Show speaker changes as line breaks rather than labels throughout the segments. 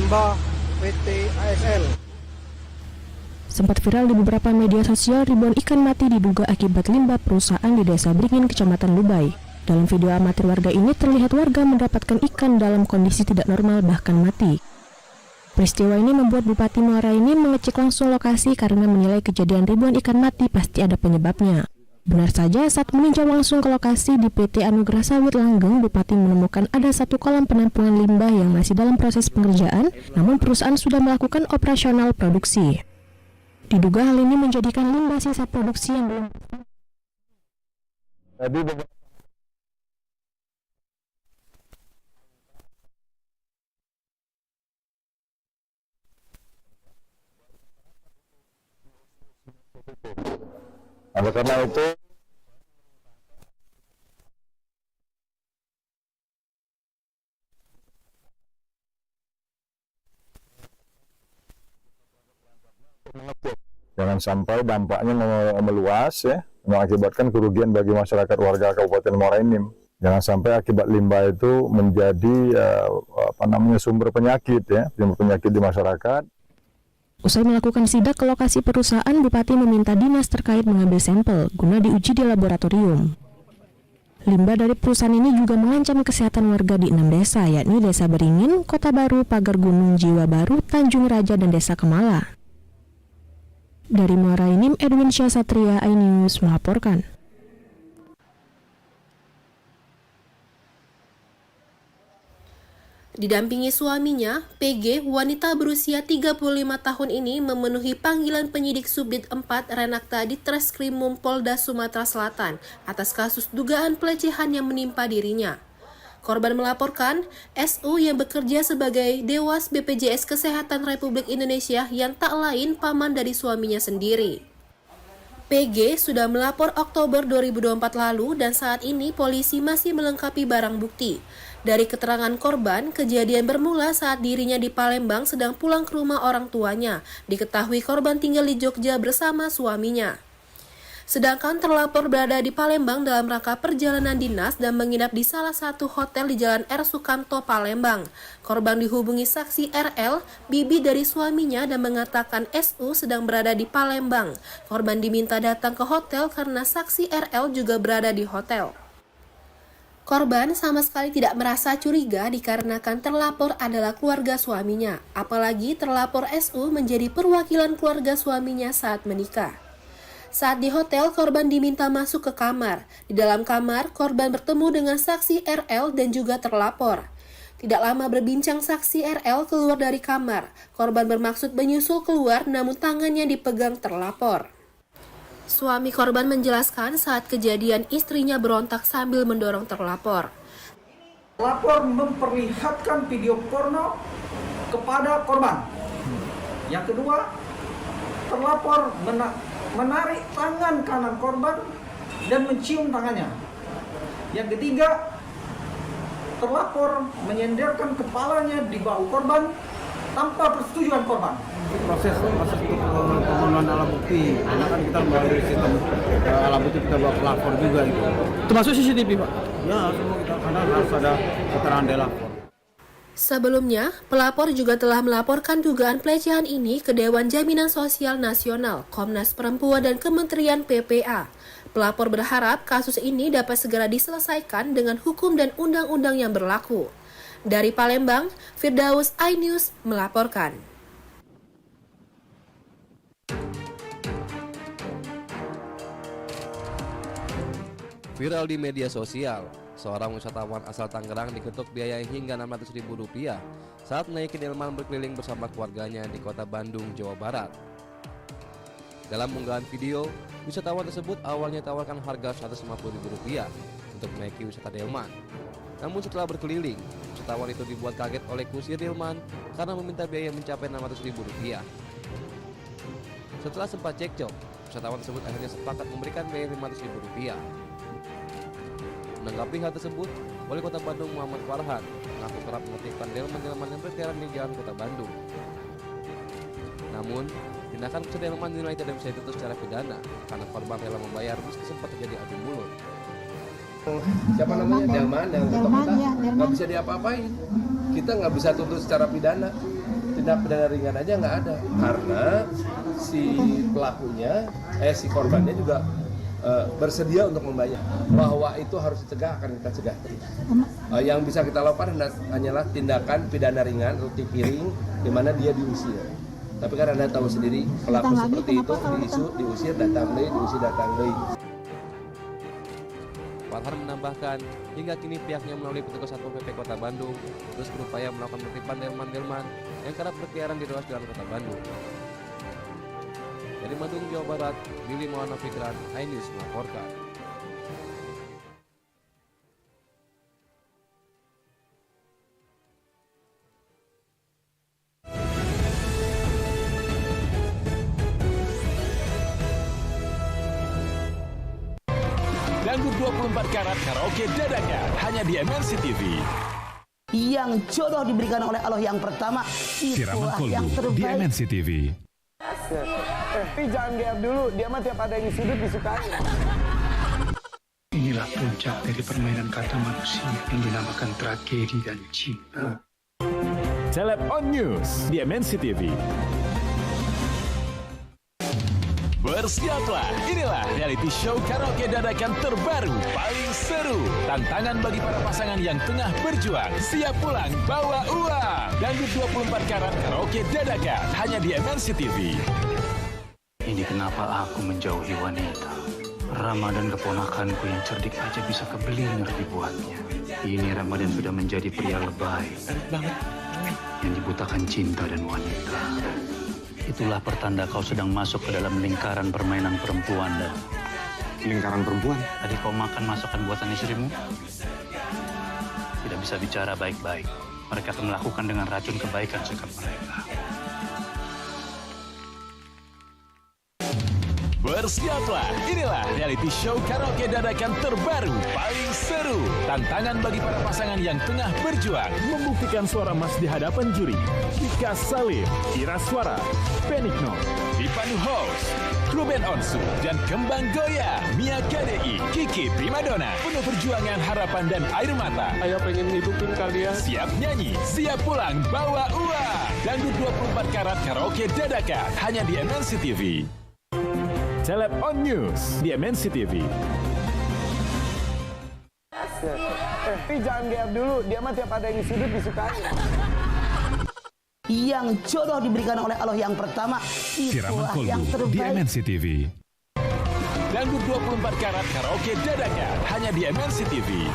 limbah PT ASL.
Sempat viral di beberapa media sosial, ribuan ikan mati diduga akibat limbah perusahaan di Desa Beringin, Kecamatan Lubai. Dalam video amatir warga ini terlihat warga mendapatkan ikan dalam kondisi tidak normal bahkan mati. Peristiwa ini membuat Bupati Muara ini mengecek langsung lokasi karena menilai kejadian ribuan ikan mati pasti ada penyebabnya. Benar saja, saat meninjau langsung ke lokasi di PT Anugerah Sawit Langgeng, Bupati menemukan ada satu kolam penampungan limbah yang masih dalam proses pengerjaan, namun perusahaan sudah melakukan operasional produksi. Diduga hal ini menjadikan limbah sisa produksi yang belum.
Oleh karena itu, jangan sampai dampaknya meluas ya, mengakibatkan kerugian bagi masyarakat warga Kabupaten Muara Enim. Jangan sampai akibat limbah itu menjadi sumber penyakit ya, sumber penyakit di masyarakat.
Usai melakukan sidak ke lokasi perusahaan, Bupati meminta dinas terkait mengambil sampel guna diuji di laboratorium. Limbah dari perusahaan ini juga mengancam kesehatan warga di 6 desa, yakni Desa Beringin, Kota Baru, Pagar Gunung, Jiwa Baru, Tanjung Raja, dan Desa Kemala. Dari Muara Enim, Edwin Syahsatria, iNews melaporkan.
Didampingi suaminya, PG, wanita berusia 35 tahun ini memenuhi panggilan penyidik Subdit 4 Renakta di Treskrimum Polda Sumatera Selatan atas kasus dugaan pelecehan yang menimpa dirinya. Korban melaporkan SU yang bekerja sebagai Dewas BPJS Kesehatan Republik Indonesia yang tak lain paman dari suaminya sendiri. PG sudah melapor Oktober 2024 lalu dan saat ini polisi masih melengkapi barang bukti. Dari keterangan korban, kejadian bermula saat dirinya di Palembang sedang pulang ke rumah orang tuanya. Diketahui korban tinggal di Jogja bersama suaminya. Sedangkan terlapor berada di Palembang dalam rangka perjalanan dinas dan menginap di salah satu hotel di Jalan R. Sukamto, Palembang. Korban dihubungi saksi RL, bibi dari suaminya, dan mengatakan SU sedang berada di Palembang. Korban diminta datang ke hotel karena saksi RL juga berada di hotel. Korban sama sekali tidak merasa curiga dikarenakan terlapor adalah keluarga suaminya. Apalagi terlapor SU menjadi perwakilan keluarga suaminya saat menikah. Saat di hotel, korban diminta masuk ke kamar. Di dalam kamar, korban bertemu dengan saksi RL dan juga terlapor. Tidak lama berbincang, saksi RL keluar dari kamar. Korban bermaksud menyusul keluar, namun tangannya dipegang terlapor. Suami korban menjelaskan saat kejadian istrinya berontak sambil mendorong terlapor.
Lapor memperlihatkan video porno kepada korban. Yang kedua, terlapor menarik tangan kanan korban dan mencium tangannya. Yang ketiga, terlapor menyenderkan kepalanya di bahu korban tanpa persetujuan korban.
Proses untuk pemenuhan alat bukti, karena kan kita melalui sistem alat bukti kita bawa pelapor juga gitu. Termasuk CCTV, Pak? Ya, semua kita karena harus ada keterangan dari lapor.
Sebelumnya, pelapor juga telah melaporkan dugaan pelecehan ini ke Dewan Jaminan Sosial Nasional, Komnas Perempuan, dan Kementerian PPA. Pelapor berharap kasus ini dapat segera diselesaikan dengan hukum dan undang-undang yang berlaku. Dari Palembang, Firdaus, iNews melaporkan.
Viral di media sosial, seorang wisatawan asal Tangerang diketuk biaya hingga Rp600.000 saat menaiki delman berkeliling bersama keluarganya di kota Bandung, Jawa Barat. Dalam unggahan video, wisatawan tersebut awalnya tawarkan harga Rp150.000 untuk menaiki wisata delman. Namun setelah berkeliling, wisatawan itu dibuat kaget oleh kusir delman karena meminta biaya mencapai Rp600.000. Setelah sempat cekcok, wisatawan tersebut akhirnya sepakat memberikan biaya Rp500.000. Menanggapi hal tersebut, Wali Kota Bandung Muhammad Farhan mengaku kerap menertibkan delman-delman yang berkeliaran di jalan Kota Bandung. Namun, tindakan kusir delman dinilai tidak bisa dituntut secara pidana karena korban rela membayar meski sempat terjadi adu mulut.
Siapa namanya? Delman yang ketok kita nggak bisa diapa-apain. Kita nggak bisa tuntut secara pidana. tindak pidana ringan aja nggak ada, karena si pelakunya, si korbannya juga bersedia untuk membayar. Bahwa itu harus dicegah, akan kita cegah. Yang bisa kita lakukan hanyalah tindakan pidana ringan atau tipiring, di mana dia diusir. Tapi kan Anda tahu sendiri, pelaku seperti itu diusir datang deui, diusir datang deui.
Farhan menambahkan, hingga kini pihaknya melalui petugas Satpol PP Kota Bandung terus berupaya melakukan penertiban delman-delman yang kerap berkeliaran di ruas jalan Kota Bandung. Dari Bandung, Jawa Barat, Billy Maulana Fikran, iNews melaporkan.
Dangdut 24 karat karaoke dadakan hanya di MNC TV.
Yang jodoh diberikan oleh Allah yang pertama, itulah yang terbaik
di MNC TV.
Jangan GR dulu, dia mah tiap ada yang sudut disukai.
Inilah puncak dari permainan kata manusia yang dinamakan tragedi dan cinta.
Celeb on News di MNC TV. Bersiaplah, inilah reality show karaoke dadakan terbaru paling seru. Tantangan bagi para pasangan yang tengah berjuang, siap pulang bawa uang. Dangdut 24 karat karaoke dadakan hanya di MNC TV.
Ini kenapa aku menjauhi wanita. Ramadan keponakanku yang cerdik aja bisa keblinger dibuatnya. Ini Ramadan sudah menjadi pria lebay yang dibutakan cinta dan wanita. Itulah pertanda kau sedang masuk ke dalam lingkaran permainan perempuan. Dan lingkaran perempuan? Tadi kau makan masakan buatan istrimu? Tidak bisa bicara baik-baik. Mereka akan melakukan dengan racun kebaikan sikap mereka.
Bersiaplah, inilah reality show karaoke dadakan terbaru paling seru. Tantangan bagi para pasangan yang tengah berjuang, membuktikan suara emas di hadapan juri. Ika Salim, Ira Suara, Penikno, dipandu host, Ruben Onsu, dan Kembang Goyang, Mia KDI, Kiki Primadona. Penuh perjuangan, harapan, dan air mata.
Ayah pengen ngidupin kalian.
Siap nyanyi, siap pulang, bawa uang. Dangdut 24 karat karaoke dadakan hanya di MNC TV. Celeb on News di MNC TV.
Jangan GR dulu, dia mah tiap ada yang sudut disukai.
Yang jodoh diberikan oleh Allah yang pertama, itulah yang
di
terbaik
MNC TV. Dangdut 24 karat karaoke dadakan hanya di MNC TV.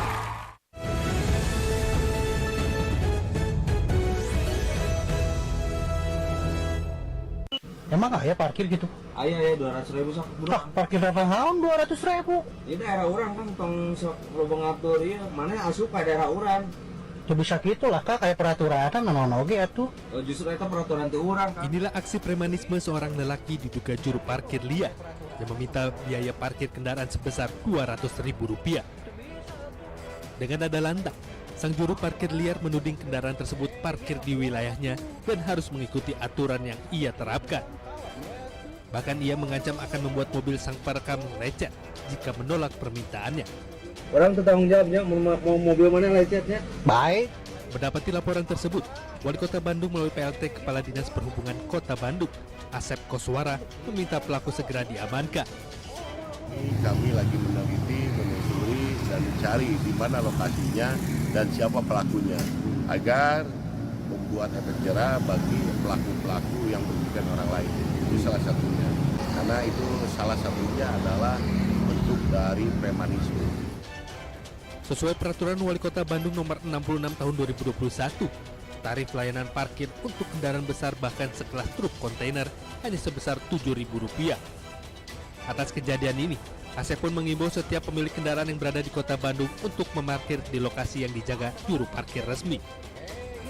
Emang ya parkir gitu?
Ayah 200.000 sok.
Parkir berapa tahun 200.000?
Ini daerah orang kan tong sok lobeng atur ieu, mana asup ka daerah orang.
Ya bisa gitu lah Kak, kayak peraturan oge atuh.
Justru eta peraturan teu urang.
Inilah aksi premanisme seorang lelaki diduga juru parkir liar yang meminta biaya parkir kendaraan sebesar Rp200.000. Dengan nada lantang, sang juru parkir liar menuding kendaraan tersebut parkir di wilayahnya dan harus mengikuti aturan yang ia terapkan. Bahkan ia mengancam akan membuat mobil sang perekam lecet jika menolak permintaannya.
Orang bertanggung jawabnya mau mobil mana lecetnya?
Baik.
Mendapati laporan tersebut, Wali Kota Bandung melalui PLT Kepala Dinas Perhubungan Kota Bandung, Asep Koswara, meminta pelaku segera diamankan.
Kami lagi meneliti, menelusuri, dan mencari di mana lokasinya dan siapa pelakunya, agar membuat efek jerah bagi pelaku-pelaku yang merugikan orang lain. Itu salah satunya. Karena itu salah satunya adalah bentuk dari premanisme.
Sesuai peraturan Wali Kota Bandung nomor 66 tahun 2021, tarif layanan parkir untuk kendaraan besar bahkan sekelas truk kontainer hanya sebesar Rp7.000. Atas kejadian ini, Asep pun mengimbau setiap pemilik kendaraan yang berada di Kota Bandung untuk memarkir di lokasi yang dijaga juru parkir resmi.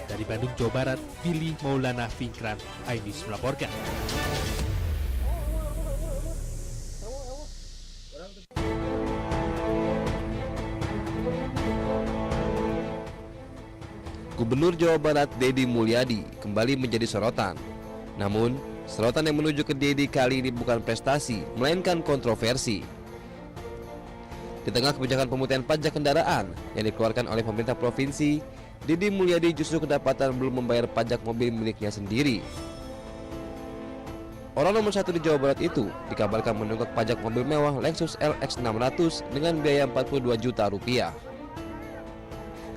Dari Bandung, Jawa Barat, Billy Maulana Fikran, iNews melaporkan.
Gubernur Jawa Barat Deddy Mulyadi kembali menjadi sorotan. Namun, sorotan yang menuju ke Deddy kali ini bukan prestasi, melainkan kontroversi. Di tengah kebijakan pemutihan pajak kendaraan yang dikeluarkan oleh pemerintah provinsi, Deddy Mulyadi justru kedapatan belum membayar pajak mobil miliknya sendiri. Orang nomor 1 di Jawa Barat itu dikabarkan menunggak pajak mobil mewah Lexus LX 600 dengan biaya 42 juta rupiah.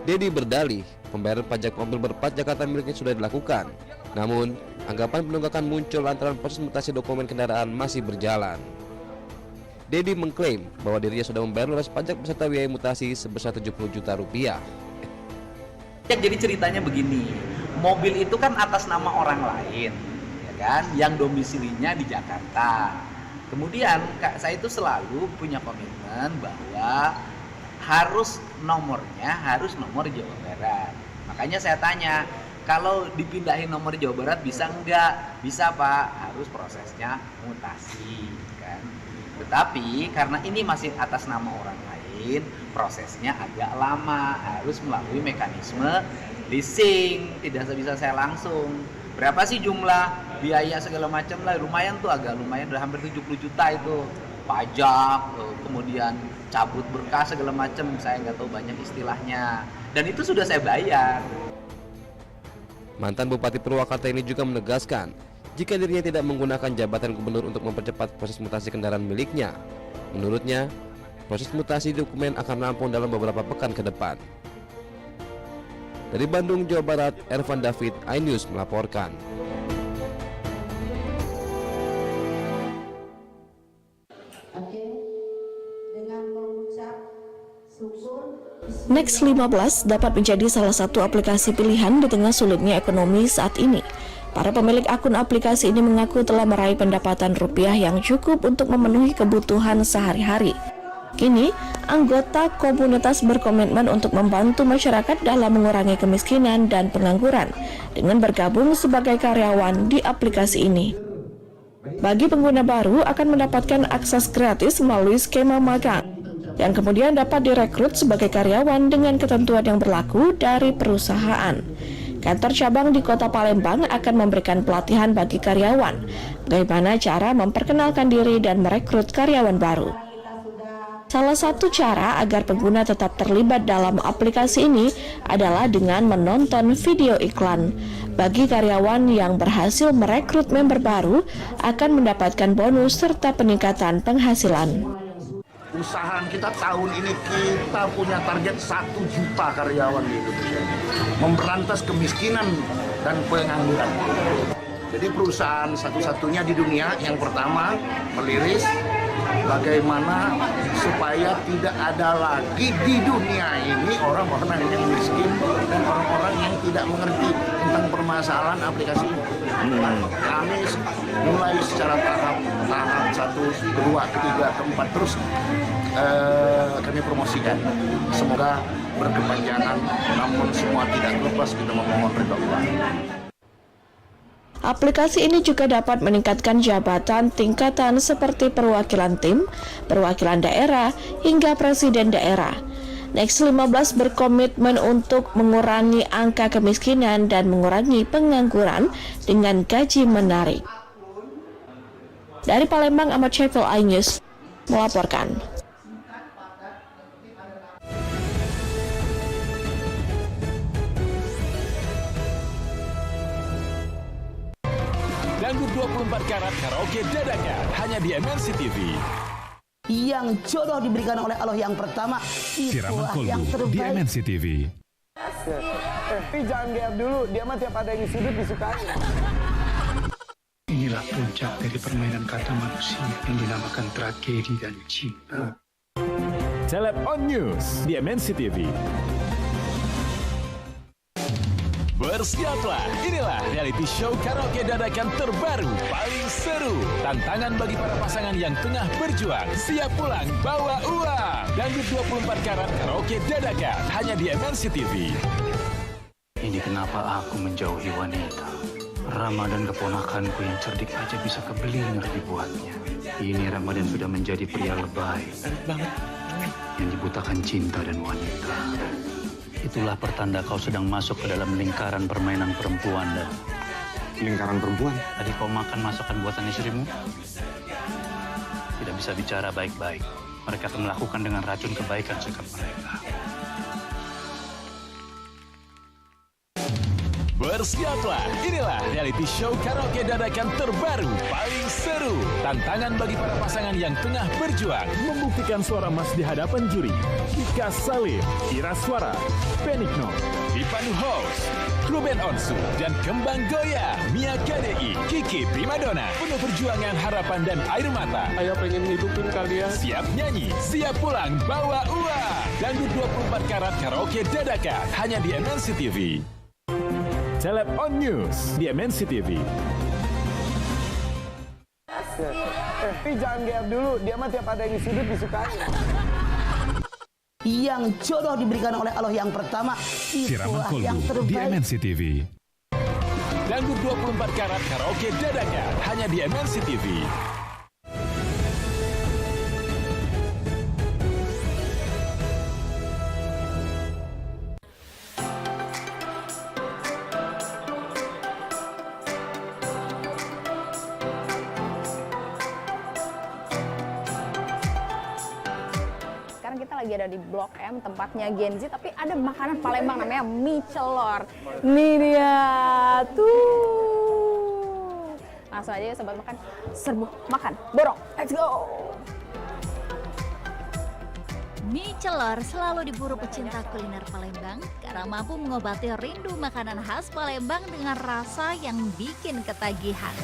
Deddy berdalih pembayaran pajak mobil berplat Jakarta miliknya sudah dilakukan. Namun, anggapan penunggakan muncul lantaran proses mutasi dokumen kendaraan masih berjalan. Deddy mengklaim bahwa dirinya sudah membayar lunas pajak beserta biaya mutasi sebesar 70 juta rupiah.
Jadi ceritanya begini, mobil itu kan atas nama orang lain, ya kan, yang domisilinya di Jakarta. Kemudian saya itu selalu punya komitmen bahwa harus nomornya harus nomor Jawa Barat. Makanya saya tanya, kalau dipindahin nomor Jawa Barat bisa enggak? Bisa Pak, harus prosesnya mutasi kan. Tetapi karena ini masih atas nama orang lain, prosesnya agak lama, harus melalui mekanisme leasing, tidak bisa saya langsung. Berapa sih jumlah biaya segala macam lah, lumayan tuh, agak lumayan, udah hampir 70 juta itu. Pajak, kemudian cabut berkas segala macam, saya nggak tahu banyak istilahnya. Dan itu sudah saya bayar.
Mantan Bupati Purwakarta ini juga menegaskan jika dirinya tidak menggunakan jabatan gubernur untuk mempercepat proses mutasi kendaraan miliknya. Menurutnya, proses mutasi dokumen akan rampung dalam beberapa pekan ke depan. Dari Bandung, Jawa Barat, Ervan David, iNews melaporkan.
Next 15 dapat menjadi salah satu aplikasi pilihan di tengah sulitnya ekonomi saat ini. Para pemilik akun aplikasi ini mengaku telah meraih pendapatan rupiah yang cukup untuk memenuhi kebutuhan sehari-hari. Kini, anggota komunitas berkomitmen untuk membantu masyarakat dalam mengurangi kemiskinan dan pengangguran dengan bergabung sebagai karyawan di aplikasi ini. Bagi pengguna baru akan mendapatkan akses gratis melalui skema magang, yang kemudian dapat direkrut sebagai karyawan dengan ketentuan yang berlaku dari perusahaan. Kantor cabang di Kota Palembang akan memberikan pelatihan bagi karyawan, bagaimana cara memperkenalkan diri dan merekrut karyawan baru. Salah satu cara agar pengguna tetap terlibat dalam aplikasi ini adalah dengan menonton video iklan. Bagi karyawan yang berhasil merekrut member baru akan mendapatkan bonus serta peningkatan penghasilan.
Usaha kita tahun ini kita punya target 1 juta karyawan di Indonesia, memberantas kemiskinan dan pengangguran. Jadi perusahaan satu-satunya di dunia yang pertama meliris bagaimana supaya tidak ada lagi di dunia ini orang-orang yang miskin dan orang-orang yang tidak mengerti tentang permasalahan aplikasi ini. Kami mulai secara tahap 1, 2, 3, 4 terus kami promosikan. Semoga berkepanjangan, namun semua tidak lepas kita memohon ridha Allah.
Aplikasi ini juga dapat meningkatkan jabatan tingkatan seperti perwakilan tim, perwakilan daerah, hingga presiden daerah. Next 15 berkomitmen untuk mengurangi angka kemiskinan dan mengurangi pengangguran dengan gaji menarik. Dari Palembang, Ahmad Syafil, iNews melaporkan.
Dangdut 24 karat karaoke dadakan hanya di MNC TV.
Yang jodoh diberikan oleh Allah yang pertama, itulah yang terbaik.
Di MNC TV.
Tapi jangan GR dulu, dia mah tiap ada yang sudut disukai.
Inilah puncak dari permainan kata manusia yang dinamakan tragedi dan cinta.
Celeb on News di MNC TV. Bersiaplah, inilah reality show karaoke dadakan terbaru paling seru. Tantangan bagi para pasangan yang tengah berjuang, siap pulang bawa uang. Dangdut 24 karat karaoke dadakan hanya di MNC TV.
Ini kenapa aku menjauhi wanita. Rama dan keponakanku yang cerdik aja bisa keblinger dibuatnya. Ini Ramadan sudah menjadi pria lebay yang dibutakan cinta dan wanita. Itulah pertanda kau sedang masuk ke dalam lingkaran permainan perempuan. Dan lingkaran perempuan? Tadi kau makan masakan buatan istrimu? Tidak bisa bicara baik-baik. Mereka akan melakukan dengan racun kebaikan sikap mereka.
Bersiaplah, inilah reality show karaoke dadakan terbaru paling seru. Tantangan bagi para pasangan yang tengah berjuang. Membuktikan suara emas di hadapan juri. Kika Salim, Ira Suara, Penikno, dipandu host, Ruben Onsu, dan Kembang Goya, Mia KDI, Kiki Primadona. Penuh perjuangan, harapan, dan air mata.
Ayah pengen hidupin kalian.
Siap nyanyi, siap pulang, bawa uang. Dangdut 24 karat karaoke dadakan, hanya di MNC TV. Celeb on News di MNC TV.
Tapi jangan GR dulu, dia mah tiap ada di sudut disukai.
Yang jodoh diberikan oleh Allah yang pertama, itulah yang
di
terbaik.
MNC TV. Dangdut 24 karat karaoke dadakan, hanya di MNC TV.
Sekarang kita lagi ada di Blok M, tempatnya Gen Z, tapi ada makanan Palembang namanya mie celor. Nih dia, tuh. Langsung aja ya sobat makan, serbu makan, borong, let's go.
Mie celor selalu diburu pecinta kuliner Palembang karena mampu mengobati rindu makanan khas Palembang dengan rasa yang bikin ketagihan.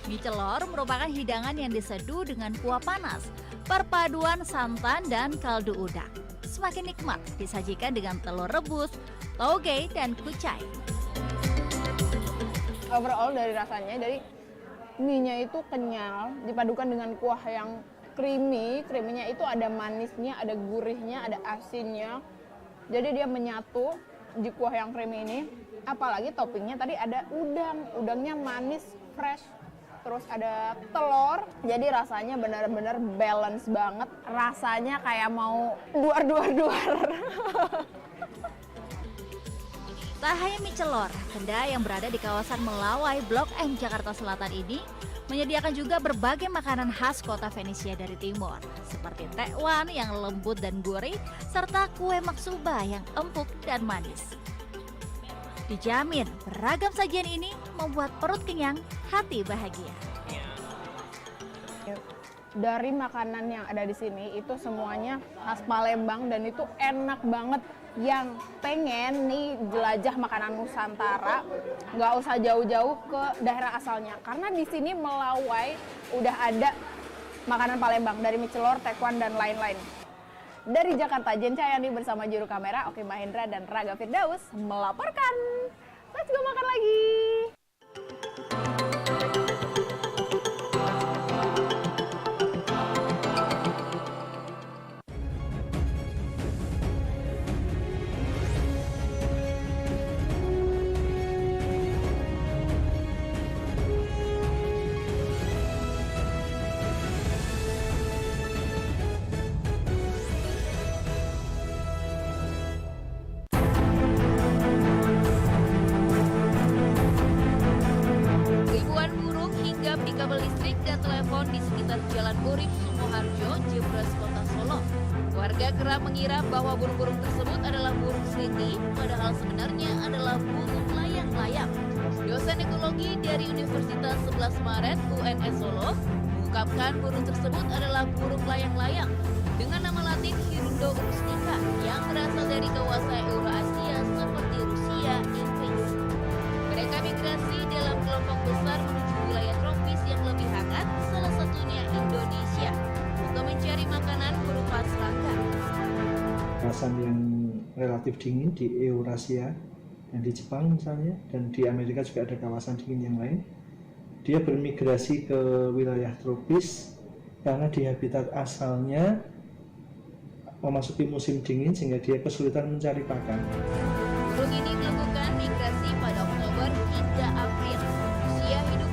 Mie celor merupakan hidangan yang diseduh dengan kuah panas, perpaduan santan dan kaldu udang. Semakin nikmat disajikan dengan telur rebus, toge, dan kucai.
Overall dari rasanya, dari mie-nya itu kenyal, dipadukan dengan kuah yang creamy. Creamy-nya itu ada manisnya, ada gurihnya, ada asinnya. Jadi dia menyatu di kuah yang creamy ini. Apalagi toppingnya tadi ada udang. Udangnya manis, fresh. Terus ada telur, jadi rasanya benar-benar balance banget. Rasanya kayak mau duar.
Tak hanya mie celor, kedai yang berada di kawasan Melawai, Blok M, Jakarta Selatan ini menyediakan juga berbagai makanan khas kota Venesia dari timur, seperti tekwan yang lembut dan gurih, serta kue maksuba yang empuk dan manis. Dijamin beragam sajian ini membuat perut kenyang, hati bahagia.
Dari makanan yang ada di sini itu semuanya khas Palembang dan itu enak banget. Yang pengen nih jelajah makanan Nusantara, nggak usah jauh-jauh ke daerah asalnya, karena di sini Melawai udah ada makanan Palembang dari mie celor, tekwan, dan lain-lain. Dari Jakarta, Jen Cayani bersama juru kamera Oki Mahendra dan Raga Firdaus melaporkan. Let's go makan lagi.
Kabel listrik dan telepon di sekitar Jalan Urip, Sumoharjo, Jebres, Kota Solo. Warga kerap mengira bahwa burung-burung tersebut adalah burung seliti, padahal sebenarnya adalah burung layang-layang. Dosen ekologi dari Universitas 11 Maret UNS Solo mengungkapkan burung tersebut adalah burung layang-layang dengan nama latin Hirundo rustica yang berasal dari kawasan Eurasia seperti Rusia, Inggris. Mereka migrasi dalam kelompok besar menuju wilayah tropis yang lebih hangat, salah satunya Indonesia, untuk mencari makanan berupa serangga.
Kawasan yang relatif dingin di Eurasia, yang di Jepang misalnya, dan di Amerika juga ada kawasan dingin yang lain. Dia bermigrasi ke wilayah tropis karena di habitat asalnya memasuki musim dingin sehingga dia kesulitan mencari pakan.
Burung ini melakukan migrasi pada Oktober hingga April. Usia hidup